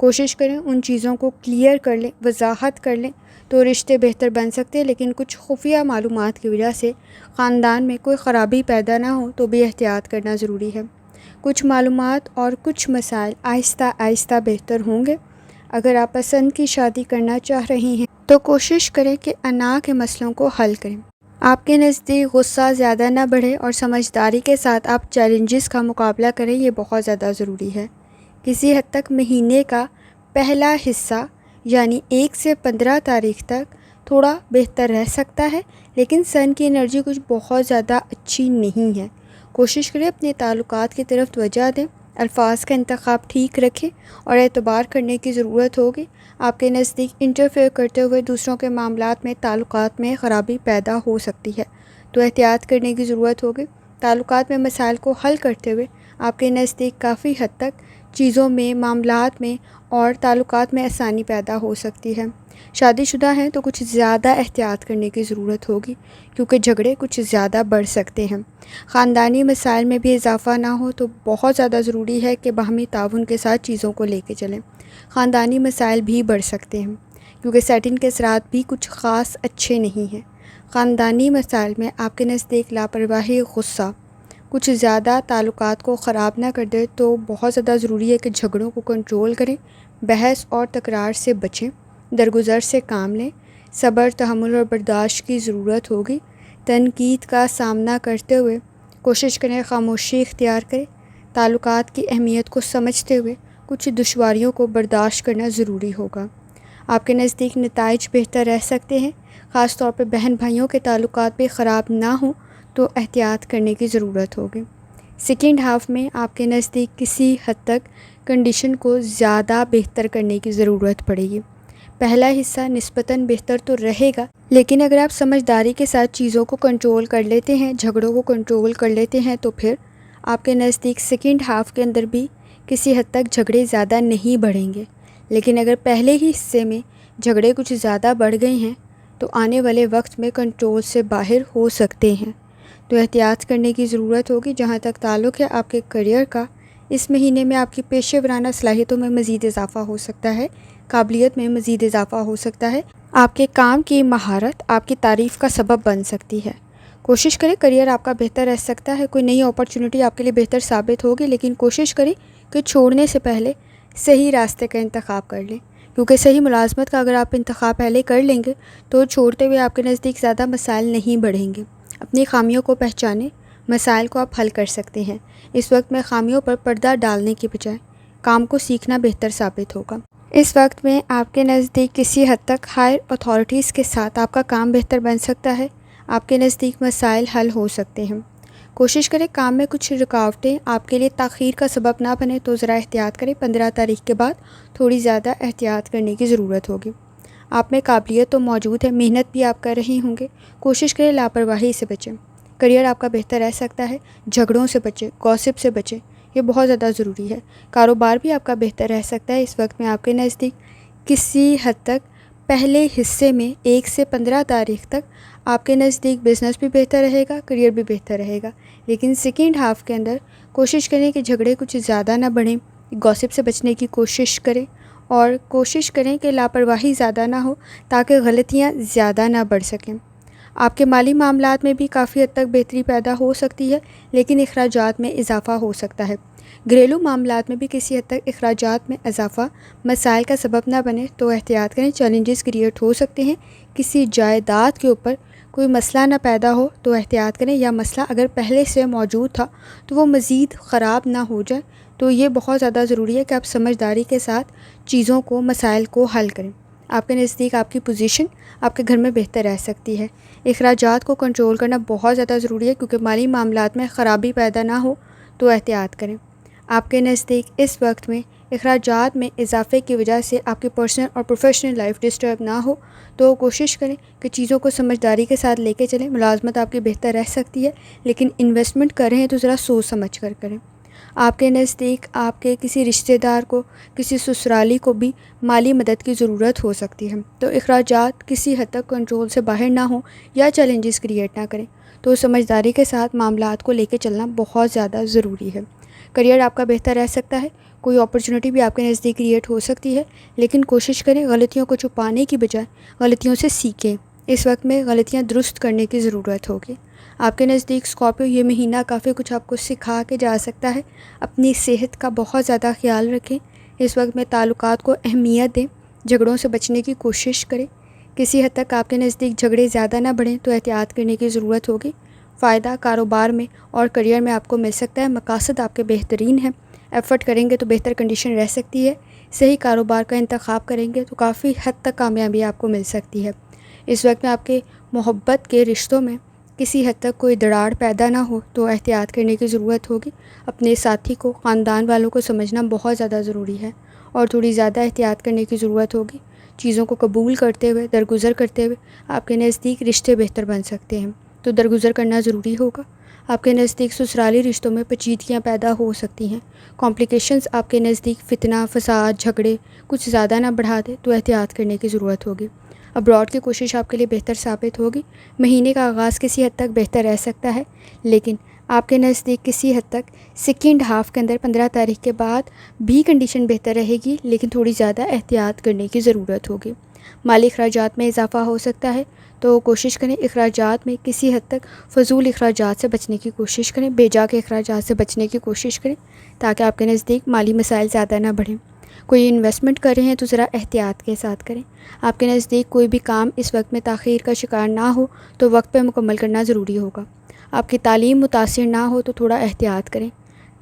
کوشش کریں ان چیزوں کو کلیئر کر لیں، وضاحت کر لیں، تو رشتے بہتر بن سکتے ہیں۔ لیکن کچھ خفیہ معلومات کی وجہ سے خاندان میں کوئی خرابی پیدا نہ ہو تو بھی احتیاط کرنا ضروری ہے۔ کچھ معلومات اور کچھ مسائل آہستہ آہستہ بہتر ہوں گے۔ اگر آپ پسند کی شادی کرنا چاہ رہی ہیں تو کوشش کریں کہ انا کے مسئلوں کو حل کریں۔ آپ کے نزدیک غصہ زیادہ نہ بڑھے اور سمجھداری کے ساتھ آپ چیلنجز کا مقابلہ کریں، یہ بہت زیادہ ضروری ہے۔ کسی حد تک مہینے کا پہلا حصہ یعنی 1 سے 15 تاریخ تک تھوڑا بہتر رہ سکتا ہے، لیکن سن کی انرجی کچھ بہت زیادہ اچھی نہیں ہے۔ کوشش کریں اپنے تعلقات کی طرف توجہ دیں، الفاظ کا انتخاب ٹھیک رکھیں اور اعتبار کرنے کی ضرورت ہوگی۔ آپ کے نزدیک انٹرفیئر کرتے ہوئے دوسروں کے معاملات میں تعلقات میں خرابی پیدا ہو سکتی ہے، تو احتیاط کرنے کی ضرورت ہوگی۔ تعلقات میں مسائل کو حل کرتے ہوئے آپ کے نزدیک کافی حد تک چیزوں میں، معاملات میں اور تعلقات میں آسانی پیدا ہو سکتی ہے۔ شادی شدہ ہیں تو کچھ زیادہ احتیاط کرنے کی ضرورت ہوگی، کیونکہ جھگڑے کچھ زیادہ بڑھ سکتے ہیں۔ خاندانی مسائل میں بھی اضافہ نہ ہو تو بہت زیادہ ضروری ہے کہ باہمی تعاون کے ساتھ چیزوں کو لے کے چلیں۔ خاندانی مسائل بھی بڑھ سکتے ہیں، کیونکہ سیٹن کے اثرات بھی کچھ خاص اچھے نہیں ہیں۔ خاندانی مسائل میں آپ کے نزدیک لاپرواہی، غصہ کچھ زیادہ تعلقات کو خراب نہ کر دے، تو بہت زیادہ ضروری ہے کہ جھگڑوں کو کنٹرول کریں، بحث اور تکرار سے بچیں، درگزر سے کام لیں۔ صبر، تحمل اور برداشت کی ضرورت ہوگی۔ تنقید کا سامنا کرتے ہوئے کوشش کریں خاموشی اختیار کریں۔ تعلقات کی اہمیت کو سمجھتے ہوئے کچھ دشواریوں کو برداشت کرنا ضروری ہوگا۔ آپ کے نزدیک نتائج بہتر رہ سکتے ہیں، خاص طور پہ بہن بھائیوں کے تعلقات بھی خراب نہ ہوں تو احتیاط کرنے کی ضرورت ہوگی۔ سیکنڈ ہاف میں آپ کے نزدیک کسی حد تک کنڈیشن کو زیادہ بہتر کرنے کی ضرورت پڑے گی۔ پہلا حصہ نسبتاً بہتر تو رہے گا، لیکن اگر آپ سمجھداری کے ساتھ چیزوں کو کنٹرول کر لیتے ہیں، جھگڑوں کو کنٹرول کر لیتے ہیں، تو پھر آپ کے نزدیک سیکنڈ ہاف کے اندر بھی کسی حد تک جھگڑے زیادہ نہیں بڑھیں گے۔ لیکن اگر پہلے ہی حصے میں جھگڑے کچھ زیادہ بڑھ گئے ہیں تو آنے والے وقت میں کنٹرول سے باہر ہو سکتے ہیں، تو احتیاط کرنے کی ضرورت ہوگی۔ جہاں تک تعلق ہے آپ کے کریئر کا، اس مہینے میں آپ کی پیشہ ورانہ صلاحیتوں میں مزید اضافہ ہو سکتا ہے، قابلیت میں مزید اضافہ ہو سکتا ہے۔ آپ کے کام کی مہارت آپ کی تعریف کا سبب بن سکتی ہے۔ کوشش کریں کریئر آپ کا بہتر رہ سکتا ہے، کوئی نئی اپرچونٹی آپ کے لیے بہتر ثابت ہوگی، لیکن کوشش کریں کہ چھوڑنے سے پہلے صحیح راستے کا انتخاب کر لیں، کیونکہ صحیح ملازمت کا اگر آپ انتخاب پہلے کر لیں گے تو چھوڑتے ہوئے آپ کے نزدیک زیادہ مسائل نہیں بڑھیں گے۔ اپنی خامیوں کو پہچانیں، مسائل کو آپ حل کر سکتے ہیں۔ اس وقت میں خامیوں پر پردہ ڈالنے کی بجائے کام کو سیکھنا بہتر ثابت ہوگا۔ اس وقت میں آپ کے نزدیک کسی حد تک ہائر اتھارٹیز کے ساتھ آپ کا کام بہتر بن سکتا ہے، آپ کے نزدیک مسائل حل ہو سکتے ہیں۔ کوشش کریں کام میں کچھ رکاوٹیں آپ کے لیے تاخیر کا سبب نہ بنے، تو ذرا احتیاط کریں۔ 15 تاریخ کے بعد تھوڑی زیادہ احتیاط کرنے کی ضرورت ہوگی۔ آپ میں قابلیت تو موجود ہے، محنت بھی آپ کر رہی ہوں گے، کوشش کریں لاپرواہی سے بچیں۔ کریئر آپ کا بہتر رہ سکتا ہے، جھگڑوں سے بچیں، گوسپ سے بچیں، یہ بہت زیادہ ضروری ہے۔ کاروبار بھی آپ کا بہتر رہ سکتا ہے۔ اس وقت میں آپ کے نزدیک کسی حد تک پہلے حصے میں 1 سے 15 تاریخ تک آپ کے نزدیک بزنس بھی بہتر رہے گا، کریئر بھی بہتر رہے گا، لیکن سیکنڈ ہاف کے اندر کوشش کریں کہ جھگڑے کچھ زیادہ نہ بڑھیں، گوسپ سے بچنے کی کوشش کریں اور کوشش کریں کہ لاپرواہی زیادہ نہ ہو تاکہ غلطیاں زیادہ نہ بڑھ سکیں۔ آپ کے مالی معاملات میں بھی کافی حد تک بہتری پیدا ہو سکتی ہے، لیکن اخراجات میں اضافہ ہو سکتا ہے۔ گھریلو معاملات میں بھی کسی حد تک اخراجات میں اضافہ مسائل کا سبب نہ بنے، تو احتیاط کریں، چیلنجز کریٹ ہو سکتے ہیں۔ کسی جائیداد کے اوپر کوئی مسئلہ نہ پیدا ہو تو احتیاط کریں، یا مسئلہ اگر پہلے سے موجود تھا تو وہ مزید خراب نہ ہو جائے، تو یہ بہت زیادہ ضروری ہے کہ آپ سمجھداری کے ساتھ چیزوں کو، مسائل کو حل کریں۔ آپ کے نزدیک آپ کی پوزیشن آپ کے گھر میں بہتر رہ سکتی ہے۔ اخراجات کو کنٹرول کرنا بہت زیادہ ضروری ہے، کیونکہ مالی معاملات میں خرابی پیدا نہ ہو تو احتیاط کریں۔ آپ کے نزدیک اس وقت میں اخراجات میں اضافے کی وجہ سے آپ کی پرسنل اور پروفیشنل لائف ڈسٹرب نہ ہو، تو کوشش کریں کہ چیزوں کو سمجھداری کے ساتھ لے کے چلیں۔ ملازمت آپ کی بہتر رہ سکتی ہے، لیکن انویسٹمنٹ کر رہے ہیں تو ذرا سوچ سمجھ کر کریں۔ آپ کے نزدیک آپ کے کسی رشتہ دار کو، کسی سسرالی کو بھی مالی مدد کی ضرورت ہو سکتی ہے، تو اخراجات کسی حد تک کنٹرول سے باہر نہ ہوں یا چیلنجز کریٹ نہ کریں، تو سمجھداری کے ساتھ معاملات کو لے کے چلنا بہت زیادہ ضروری ہے۔ کریئر آپ کا بہتر رہ سکتا ہے، کوئی اپرچونٹی بھی آپ کے نزدیک کریٹ ہو سکتی ہے، لیکن کوشش کریں غلطیوں کو چھپانے کی بجائے غلطیوں سے سیکھیں۔ اس وقت میں غلطیاں درست کرنے کی ضرورت ہوگی۔ آپ کے نزدیک اسکارپیو یہ مہینہ کافی کچھ آپ کو سکھا کے جا سکتا ہے۔ اپنی صحت کا بہت زیادہ خیال رکھیں۔ اس وقت میں تعلقات کو اہمیت دیں، جھگڑوں سے بچنے کی کوشش کریں۔ کسی حد تک آپ کے نزدیک جھگڑے زیادہ نہ بڑھیں تو احتیاط کرنے کی ضرورت ہوگی۔ فائدہ کاروبار میں اور کریئر میں آپ کو مل سکتا ہے، مقاصد آپ کے بہترین ہیں، ایفرٹ کریں گے تو بہتر کنڈیشن رہ سکتی ہے۔ صحیح کاروبار کا انتخاب کریں گے تو کافی حد تک کامیابی آپ کو مل سکتی ہے۔ اس وقت میں آپ کے محبت کے رشتوں میں کسی حد تک کوئی دراڑ پیدا نہ ہو تو احتیاط کرنے کی ضرورت ہوگی۔ اپنے ساتھی کو، خاندان والوں کو سمجھنا بہت زیادہ ضروری ہے اور تھوڑی زیادہ احتیاط کرنے کی ضرورت ہوگی۔ چیزوں کو قبول کرتے ہوئے، درگزر کرتے ہوئے آپ کے نزدیک رشتے بہتر بن سکتے ہیں، تو درگزر کرنا ضروری ہوگا۔ آپ کے نزدیک سسرالی رشتوں میں پیچیدگیاں پیدا ہو سکتی ہیں، کمپلیکیشنز آپ کے نزدیک فتنہ، فساد، جھگڑے کچھ زیادہ نہ بڑھا دے تو احتیاط کرنے کی ضرورت ہوگی۔ ابراڈ کی کوشش آپ کے لیے بہتر ثابت ہوگی۔ مہینے کا آغاز کسی حد تک بہتر رہ سکتا ہے، لیکن آپ کے نزدیک کسی حد تک سیکنڈ ہاف کے اندر 15 تاریخ کے بعد بھی کنڈیشن بہتر رہے گی، لیکن تھوڑی زیادہ احتیاط کرنے کی ضرورت ہوگی۔ مالی اخراجات میں اضافہ ہو سکتا ہے، تو کوشش کریں اخراجات میں کسی حد تک فضول اخراجات سے بچنے کی کوشش کریں، بے جا کے اخراجات سے بچنے کی کوشش کریں تاکہ آپ کے نزدیک مالی مسائل زیادہ نہ بڑھیں۔ کوئی انویسٹمنٹ کر رہے ہیں تو ذرا احتیاط کے ساتھ کریں۔ آپ کے نزدیک کوئی بھی کام اس وقت میں تاخیر کا شکار نہ ہو تو وقت پہ مکمل کرنا ضروری ہوگا۔ آپ کی تعلیم متاثر نہ ہو تو تھوڑا احتیاط کریں۔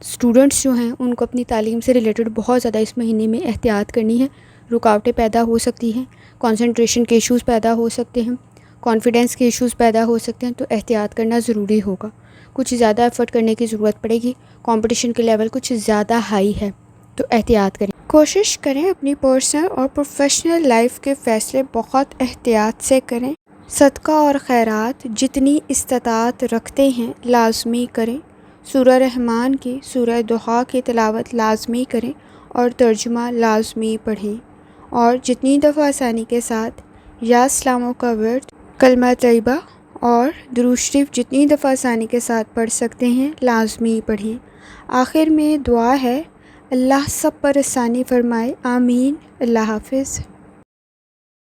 اسٹوڈنٹس جو ہیں ان کو اپنی تعلیم سے ریلیٹڈ بہت زیادہ اس مہینے میں احتیاط کرنی ہے، رکاوٹیں پیدا ہو سکتی ہیں، کنسنٹریشن کے ایشوز پیدا ہو سکتے ہیں، کانفیڈنس کے ایشوز پیدا ہو سکتے ہیں، تو احتیاط کرنا ضروری ہوگا۔ کچھ زیادہ ایفرٹ کرنے کی ضرورت پڑے گی، کمپٹیشن کے لیول کچھ زیادہ ہائی ہے، تو احتیاط کریں۔ کوشش کریں اپنی پرسنل اور پروفیشنل لائف کے فیصلے بہت احتیاط سے کریں۔ صدقہ اور خیرات جتنی استطاعت رکھتے ہیں لازمی کریں۔ سورہ رحمان کی سورہ دحا کی تلاوت لازمی کریں اور ترجمہ لازمی پڑھیں، اور جتنی دفعہ آسانی کے ساتھ یا اسلاموں کا ورد، کلمہ طیبہ اور درود شریف جتنی دفعہ آسانی کے ساتھ پڑھ سکتے ہیں لازمی پڑھیں۔ آخر میں دعا ہے، اللہ سب پر آسانی فرمائے، آمین۔ اللہ حافظ۔